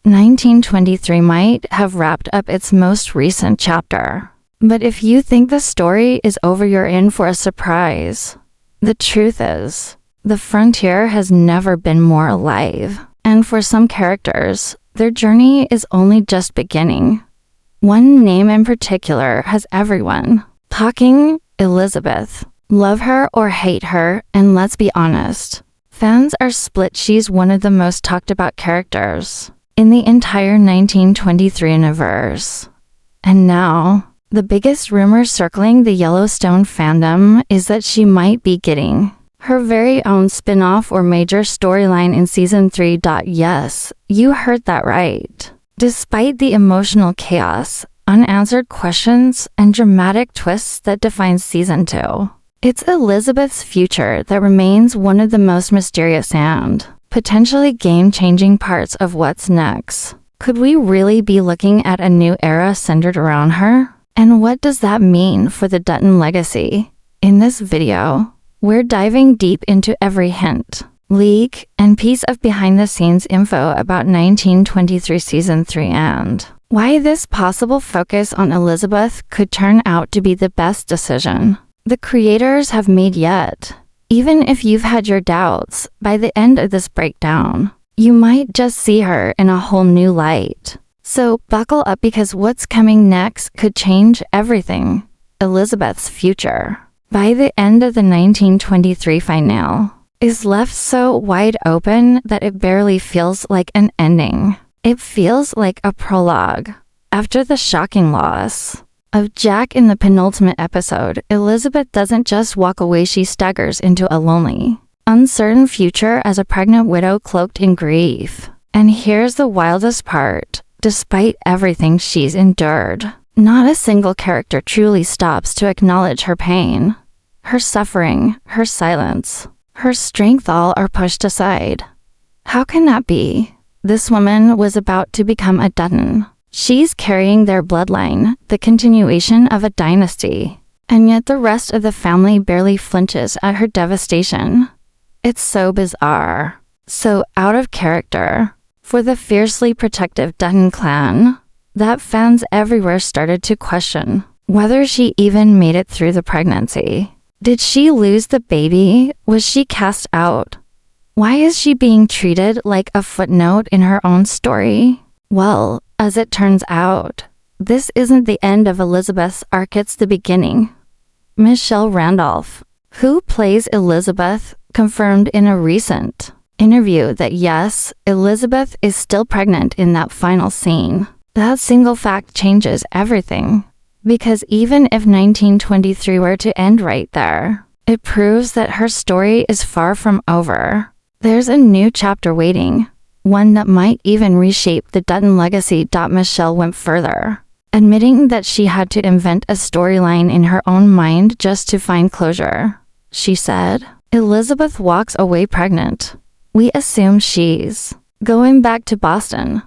1923 might have wrapped up its most recent chapter. But if you think the story is over, you're in for a surprise. The truth is, the frontier has never been more alive. And for some characters, their journey is only just beginning. One name in particular has everyone talking: Elizabeth. Love her or hate her, and let's be honest, fans are split. She's one of the most talked about characters in the entire 1923 universe. And now, the biggest rumor circling the Yellowstone fandom is that she might be getting her very own spin-off or major storyline in Season 3. Yes, you heard that right. Despite the emotional chaos, unanswered questions, and dramatic twists that define Season 2, it's Elizabeth's future that remains one of the most mysterious and potentially game-changing parts of what's next. Could we really be looking at a new era centered around her? And what does that mean for the Dutton legacy? In this video, we're diving deep into every hint, leak, and piece of behind-the-scenes info about 1923 Season 3 and why this possible focus on Elizabeth could turn out to be the best decision the creators have made yet. Even if you've had your doubts, by the end of this breakdown, you might just see her in a whole new light. So buckle up, because what's coming next could change everything. Elizabeth's future, by the end of the 1923 finale, is left so wide open that it barely feels like an ending. It feels like a prologue. After the shocking loss of Jack in the penultimate episode, Elizabeth doesn't just walk away, she staggers into a lonely, uncertain future as a pregnant widow cloaked in grief. And here's the wildest part. Despite everything she's endured, not a single character truly stops to acknowledge her pain. Her suffering, her silence, her strength, all are pushed aside. How can that be? This woman was about to become a Dutton. She's carrying their bloodline, the continuation of a dynasty. And yet the rest of the family barely flinches at her devastation. It's so bizarre, so out of character for the fiercely protective Dutton clan, that fans everywhere started to question whether she even made it through the pregnancy. Did she lose the baby? Was she cast out? Why is she being treated like a footnote in her own story? Well, as it turns out, this isn't the end of Elizabeth's arc, it's the beginning. Michelle Randolph, who plays Elizabeth, confirmed in a recent interview that yes, Elizabeth is still pregnant in that final scene. That single fact changes everything, because even if 1923 were to end right there, it proves that her story is far from over. There's a new chapter waiting, one that might even reshape the Dutton legacy. Michelle went further, admitting that she had to invent a storyline in her own mind just to find closure. She said, "Elizabeth walks away pregnant. We assume she's going back to Boston.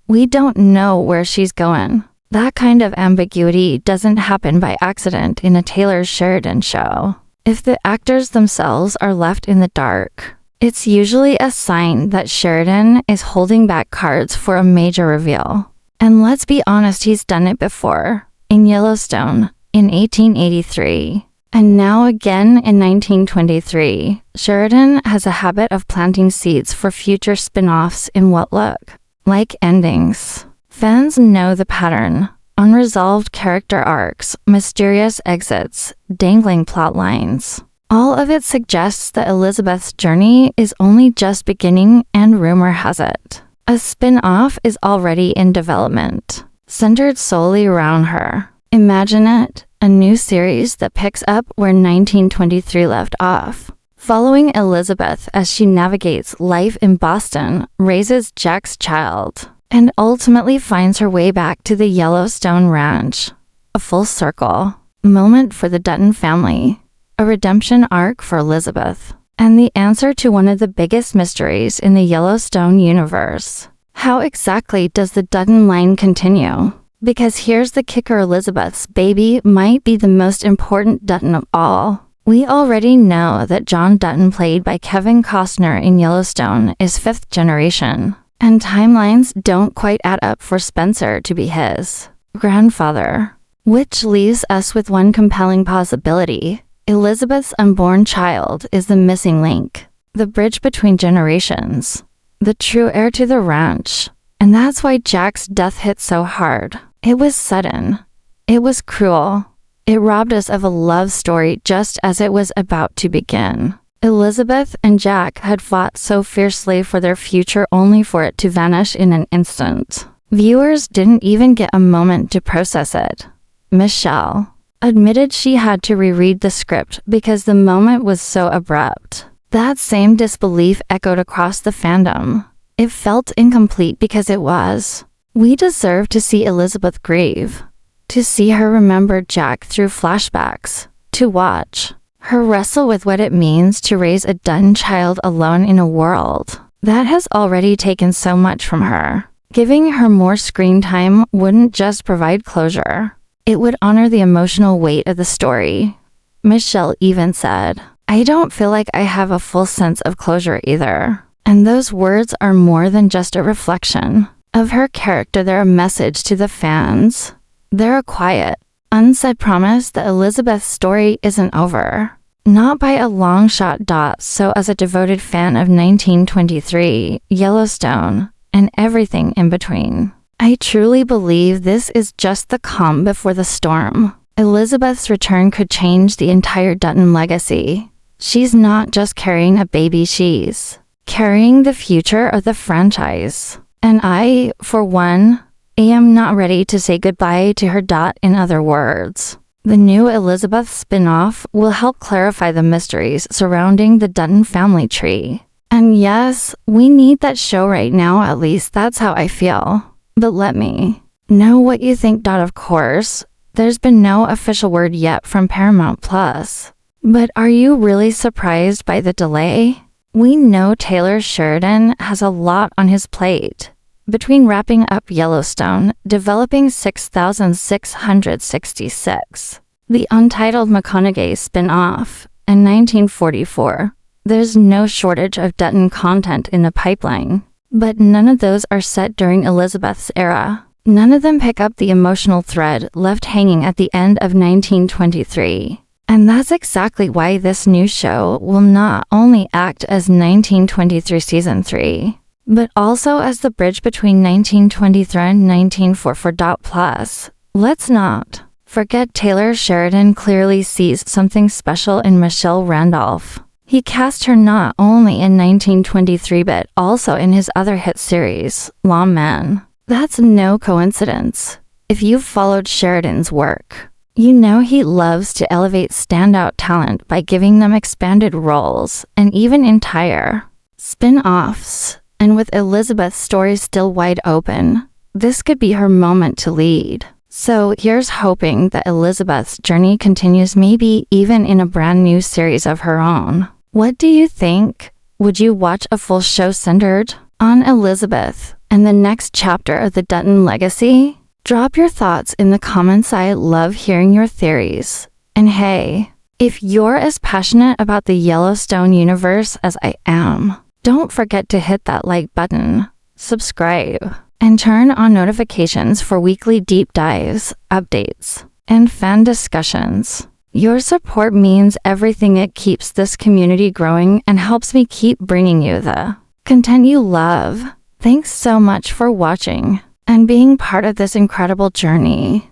We don't know where she's going." That kind of ambiguity doesn't happen by accident in a Taylor Sheridan show. If the actors themselves are left in the dark, it's usually a sign that Sheridan is holding back cards for a major reveal. And let's be honest, he's done it before. In Yellowstone, in 1883, and now again in 1923, Sheridan has a habit of planting seeds for future spin-offs in what look like endings. Fans know the pattern: unresolved character arcs, mysterious exits, dangling plot lines. All of it suggests that Elizabeth's journey is only just beginning, and rumor has it a spin-off is already in development, centered solely around her. Imagine it, a new series that picks up where 1923 left off, following Elizabeth as she navigates life in Boston, raises Jack's child, and ultimately finds her way back to the Yellowstone ranch. A full circle moment for the Dutton family, a redemption arc for Elizabeth, and the answer to one of the biggest mysteries in the Yellowstone universe. How exactly does the Dutton line continue? Because here's the kicker: Elizabeth's baby might be the most important Dutton of all. We already know that John Dutton, played by Kevin Costner in Yellowstone, is 5th generation. And timelines don't quite add up for Spencer to be his grandfather. Which leaves us with one compelling possibility. Elizabeth's unborn child is the missing link, the bridge between generations, the true heir to the ranch. And that's why Jack's death hit so hard. It was sudden. It was cruel. It robbed us of a love story just as it was about to begin. Elizabeth and Jack had fought so fiercely for their future only for it to vanish in an instant. Viewers didn't even get a moment to process it. Michelle admitted she had to reread the script because the moment was so abrupt. That same disbelief echoed across the fandom. It felt incomplete because it was. We deserve to see Elizabeth grieve, to see her remember Jack through flashbacks, to watch her wrestle with what it means to raise a Dutton child alone in a world that has already taken so much from her. Giving her more screen time wouldn't just provide closure. It would honor the emotional weight of the story. Michelle even said, "I don't feel like I have a full sense of closure either." And those words are more than just a reflection of her character. They're a message to the fans. They're a quiet, unsaid promise that Elizabeth's story isn't over. Not by a long shot. So as a devoted fan of 1923, Yellowstone, and everything in between, I truly believe this is just the calm before the storm. Elizabeth's return could change the entire Dutton legacy. She's not just carrying a baby, she's carrying the future of the franchise. And I, for one, am not ready to say goodbye to her. In other words, the new Elizabeth spin-off will help clarify the mysteries surrounding the Dutton family tree. And yes, we need that show right now, at least that's how I feel. But let me know what you think. Of course, there's been no official word yet from Paramount Plus. But are you really surprised by the delay? We know Taylor Sheridan has a lot on his plate. Between wrapping up Yellowstone, developing 6666, the untitled McConaughey spin-off, and 1944, there's no shortage of Dutton content in the pipeline. But none of those are set during Elizabeth's era. None of them pick up the emotional thread left hanging at the end of 1923. And that's exactly why this new show will not only act as 1923 Season 3, but also as the bridge between 1923 and 1944. Plus, let's not forget Taylor Sheridan clearly sees something special in Michelle Randolph. He cast her not only in 1923 but also in his other hit series, Lawman. That's no coincidence. If you've followed Sheridan's work, you know he loves to elevate standout talent by giving them expanded roles and even entire spin-offs. And with Elizabeth's story still wide open, this could be her moment to lead. So here's hoping that Elizabeth's journey continues, maybe even in a brand new series of her own. What do you think? Would you watch a full show centered on Elizabeth and the next chapter of the Dutton legacy? Drop your thoughts in the comments. I love hearing your theories. And hey, if you're as passionate about the Yellowstone universe as I am, don't forget to hit that like button, subscribe, and turn on notifications for weekly deep dives, updates, and fan discussions. Your support means everything. It keeps this community growing and helps me keep bringing you the content you love. Thanks so much for watching and being part of this incredible journey.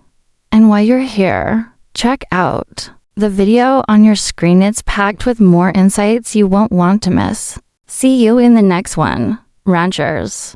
And while you're here, check out the video on your screen. It's packed with more insights you won't want to miss. See you in the next one, Ranchers.